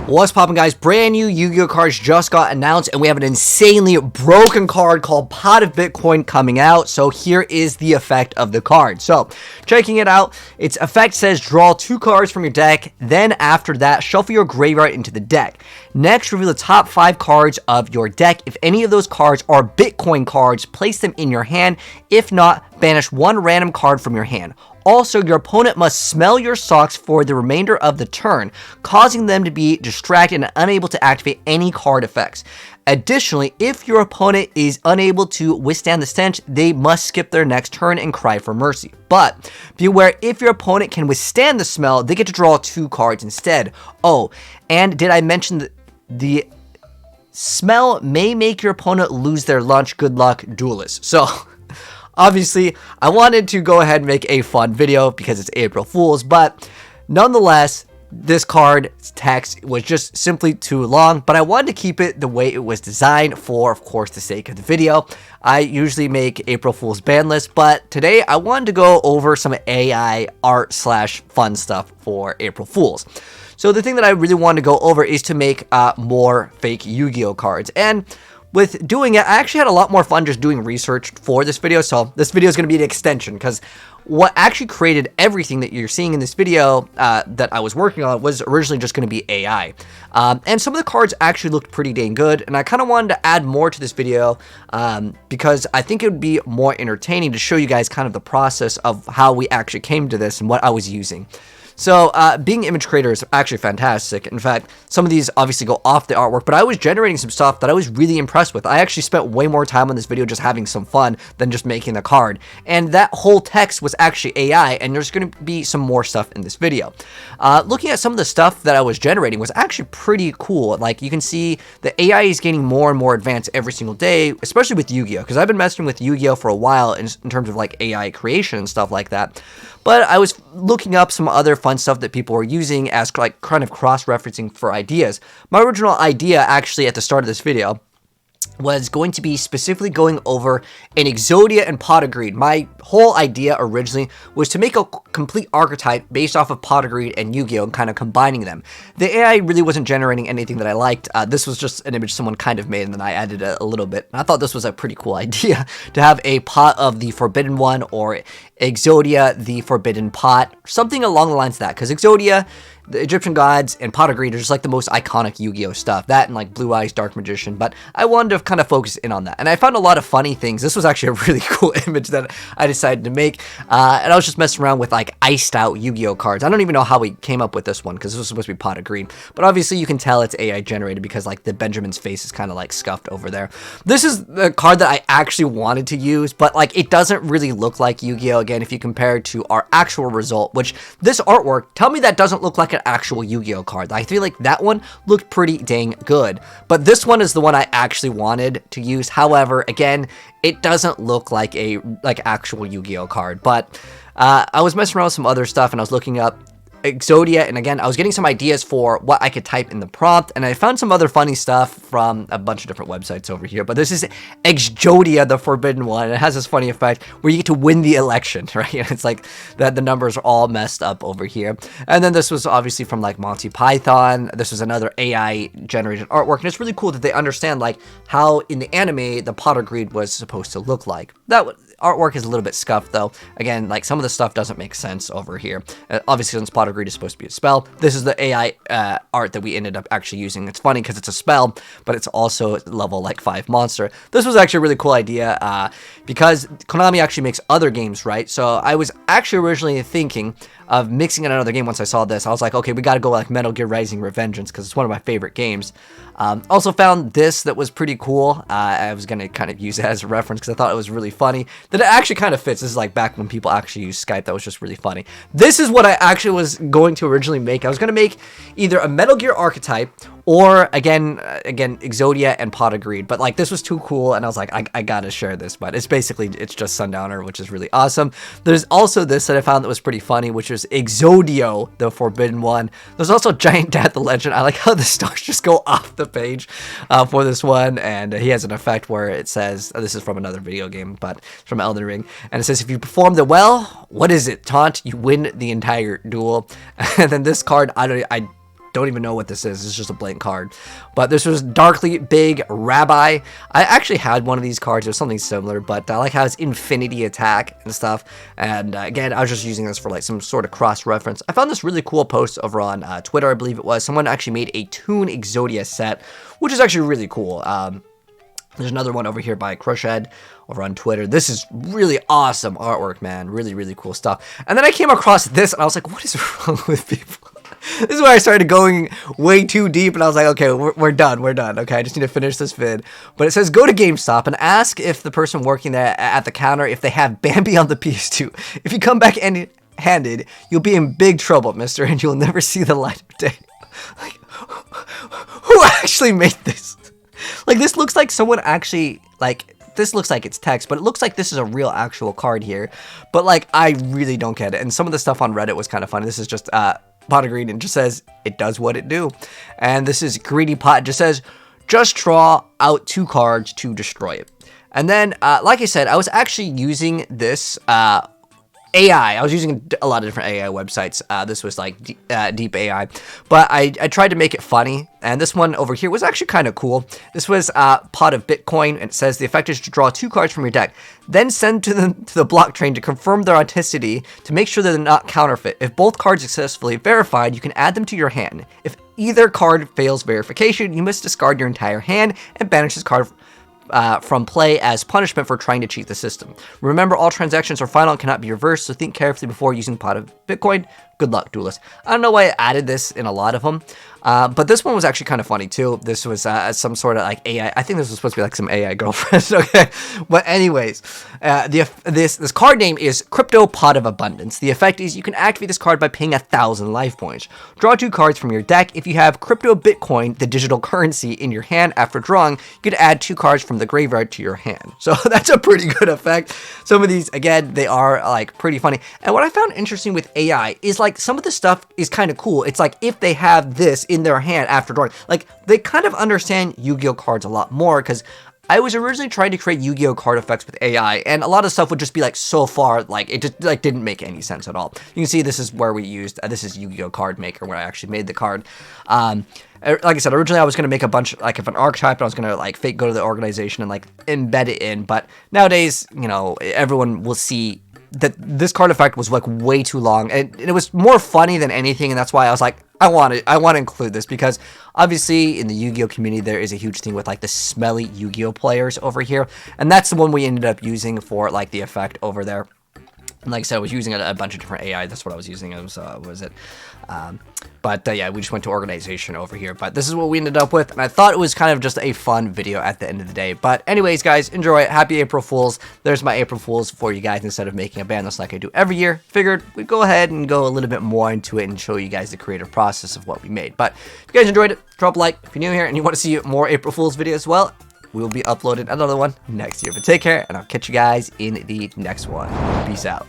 What's poppin', guys? Brand new Yu-Gi-Oh cards just got announced, and we have an insanely broken card called Pot of Bitcoin coming out. So here is the effect of the card. So checking it out, its effect says draw 2 cards from your deck, then after that shuffle your graveyard into the deck. Next, reveal the top 5 cards of your deck. If any of those cards are Bitcoin cards, place them in your hand. If not, banish 1 random card from your hand. Also, your opponent must smell your socks for the remainder of the turn, causing them to be distracted and unable to activate any card effects. Additionally, if your opponent is unable to withstand the stench, they must skip their next turn and cry for mercy. But be aware, if your opponent can withstand the smell, they get to draw 2 cards instead. Oh, and did I mention that the smell may make your opponent lose their lunch? Good luck, duelists. So obviously, I wanted to go ahead and make a fun video because it's April Fool's, but nonetheless, this card's text was just simply too long, but I wanted to keep it the way it was designed for, of course, the sake of the video. I usually make April Fool's ban lists, but today I wanted to go over some AI art / fun stuff for April Fool's. So the thing that I really wanted to go over is to make more fake Yu-Gi-Oh cards, and with doing it, I actually had a lot more fun just doing research for this video, so this video is going to be an extension, because what actually created everything that you're seeing in this video that I was working on was originally just going to be AI. And some of the cards actually looked pretty dang good, and I kind of wanted to add more to this video because I think it would be more entertaining to show you guys kind of the process of how we actually came to this and what I was using. So, being an image creator is actually fantastic. In fact, some of these obviously go off the artwork, but I was generating some stuff that I was really impressed with. I actually spent way more time on this video just having some fun than just making the card. And that whole text was actually AI, and there's going to be some more stuff in this video. Looking at some of the stuff that I was generating was actually pretty cool. Like, you can see the AI is getting more and more advanced every single day, especially with Yu-Gi-Oh! Because I've been messing with Yu-Gi-Oh! For a while in terms of, like, AI creation and stuff like that. But I was looking up some other fun stuff that people were using as like kind of cross-referencing for ideas. My original idea actually at the start of this video was going to be specifically going over an Exodia and Pot of Greed. My whole idea originally was to make a complete archetype based off of Pot of Greed and Yu-Gi-Oh! And kind of combining them. The AI really wasn't generating anything that I liked. This was just an image someone kind of made, and then I added a little bit. And I thought this was a pretty cool idea to have a Pot of the Forbidden One or Exodia the Forbidden Pot, something along the lines of that. Because Exodia, the Egyptian gods, and Pot of Greed are just like the most iconic Yu-Gi-Oh stuff. That and like Blue Eyes Dark Magician, but I wanted to kind of focus in on that. And I found a lot of funny things. This was actually a really cool image that I decided to make. And I was just messing around with like iced out Yu-Gi-Oh cards. I don't even know how we came up with this one because this was supposed to be Pot of Greed. But obviously you can tell it's AI generated because like the Benjamin's face is kind of like scuffed over there. This is the card that I actually wanted to use, but like it doesn't really look like Yu-Gi-Oh again if you compare it to our actual result, which this artwork, tell me that doesn't look like an actual Yu-Gi-Oh card. I feel like that one looked pretty dang good, but this one is the one I actually wanted to use. However, again, it doesn't look like a actual Yu-Gi-Oh card. But I was messing around with some other stuff, and I was looking up Exodia, and again, I was getting some ideas for what I could type in the prompt, and I found some other funny stuff from a bunch of different websites over here. But this is Exodia, the Forbidden One, and it has this funny effect where you get to win the election, right? It's like that the numbers are all messed up over here. And then this was obviously from like Monty Python. This was another AI generated artwork, and it's really cool that they understand like how in the anime the Pot of Greed was supposed to look like. That artwork is a little bit scuffed though. Again, like some of the stuff doesn't make sense over here. Obviously, since Pot of Greed is supposed to be a spell, this is the AI art that we ended up actually using. It's funny because it's a spell, but it's also level like 5 monster. This was actually a really cool idea because Konami actually makes other games, right? So I was actually originally thinking of mixing in another game. Once I saw this, I was like, okay, we got to go like Metal Gear Rising Revengeance because it's one of my favorite games. Also found this that was pretty cool. I was going to kind of use it as a reference because I thought it was really funny. That it actually kind of fits. This is like back when people actually used Skype. That was just really funny. This is what I actually was going to originally make. I was going to make either a Metal Gear archetype or again Exodia and Pot of Greed, but like this was too cool, and I was like, I gotta share this. But it's just Sundowner, which is really awesome. There's also this that I found that was pretty funny, which is Exodio, the Forbidden One. There's also Giant Dad the Legend. I like how the stars just go off the page for this one, and he has an effect where it says, this is from another video game, but from Elden Ring, and it says, if you perform the well, what is it? Taunt, you win the entire duel. And then this card, I don't even know what this is. It's just a blank card. But this was Darkly Big Rabbi. I actually had one of these cards. It was something similar, but I like how it's infinity attack and stuff. And again, I was just using this for like some sort of cross-reference. I found this really cool post over on Twitter, I believe it was. Someone actually made a Toon Exodia set, which is actually really cool. There's another one over here by Crushed over on Twitter. This is really awesome artwork, man. Really, really cool stuff. And then I came across this, and I was like, what is wrong with people? This is where I started going way too deep, and I was like, okay, we're done. Okay, I just need to finish this vid. But it says, go to GameStop and ask if the person working there at the counter, if they have Bambi on the PS2. If you come back empty-handed, you'll be in big trouble, mister, and you'll never see the light of day. Like, who actually made this? Like, this looks like someone actually, like, this looks like it's text, but it looks like this is a real actual card here. But, like, I really don't get it. And some of the stuff on Reddit was kind of funny. This is just, Pot of Green, and just says, it does what it do. And this is Greedy Pot, just says, just draw out 2 cards to destroy it. And then, like I said, I was actually using this, AI. I was using a lot of different AI websites. This was like Deep AI, but I tried to make it funny. And this one over here was actually kind of cool. This was Pot of Bitcoin, and it says the effect is to draw 2 cards from your deck, then send to the blockchain to confirm their authenticity to make sure that they're not counterfeit. If both cards are successfully verified, you can add them to your hand. If either card fails verification, you must discard your entire hand and banish this card from play as punishment for trying to cheat the system. Remember, all transactions are final and cannot be reversed, so think carefully before using Pot of Bitcoin. Good luck, duelists. I don't know why I added this in a lot of them, but this one was actually kind of funny too. This was some sort of like AI. I think this was supposed to be like some AI girlfriend. Okay, but anyways, this card name is Crypto Pot of Abundance. The effect is you can activate this card by paying 1,000 life points. Draw 2 cards from your deck. If you have Crypto Bitcoin, the digital currency, in your hand after drawing, you could add 2 cards from the graveyard to your hand. So that's a pretty good effect. Some of these, again, they are like pretty funny. And what I found interesting with AI is like some of the stuff is kind of cool. It's like if they have this in their hand after drawing, like they kind of understand Yu-Gi-Oh cards a lot more, because I was originally trying to create Yu-Gi-Oh card effects with AI, and a lot of stuff would just be like so far, like it just like didn't make any sense at all. You can see this is where we used, this is Yu-Gi-Oh card maker where I actually made the card. Like I said, originally I was going to make a bunch like of an archetype, and I was going to like fake go to the organization and like embed it in, but nowadays, you know, everyone will see that this card effect was like way too long, and it was more funny than anything, and that's why I was like, I want to include this, because obviously in the Yu-Gi-Oh community there is a huge thing with like the smelly Yu-Gi-Oh players over here, and that's the one we ended up using for like the effect over there. And like I said, I was using a bunch of different AI. That's what I was using. It was, yeah, we just went to organization over here. But this is what we ended up with, and I thought it was kind of just a fun video at the end of the day. But anyways, guys, enjoy it. Happy April Fools. There's my April Fools for you guys. Instead of making a ban list like I do every year, figured we'd go ahead and go a little bit more into it and show you guys the creative process of what we made. But if you guys enjoyed it, drop a like. If you're new here and you want to see more April Fools videos as well, we will be uploading another one next year. But take care, and I'll catch you guys in the next one. Peace out.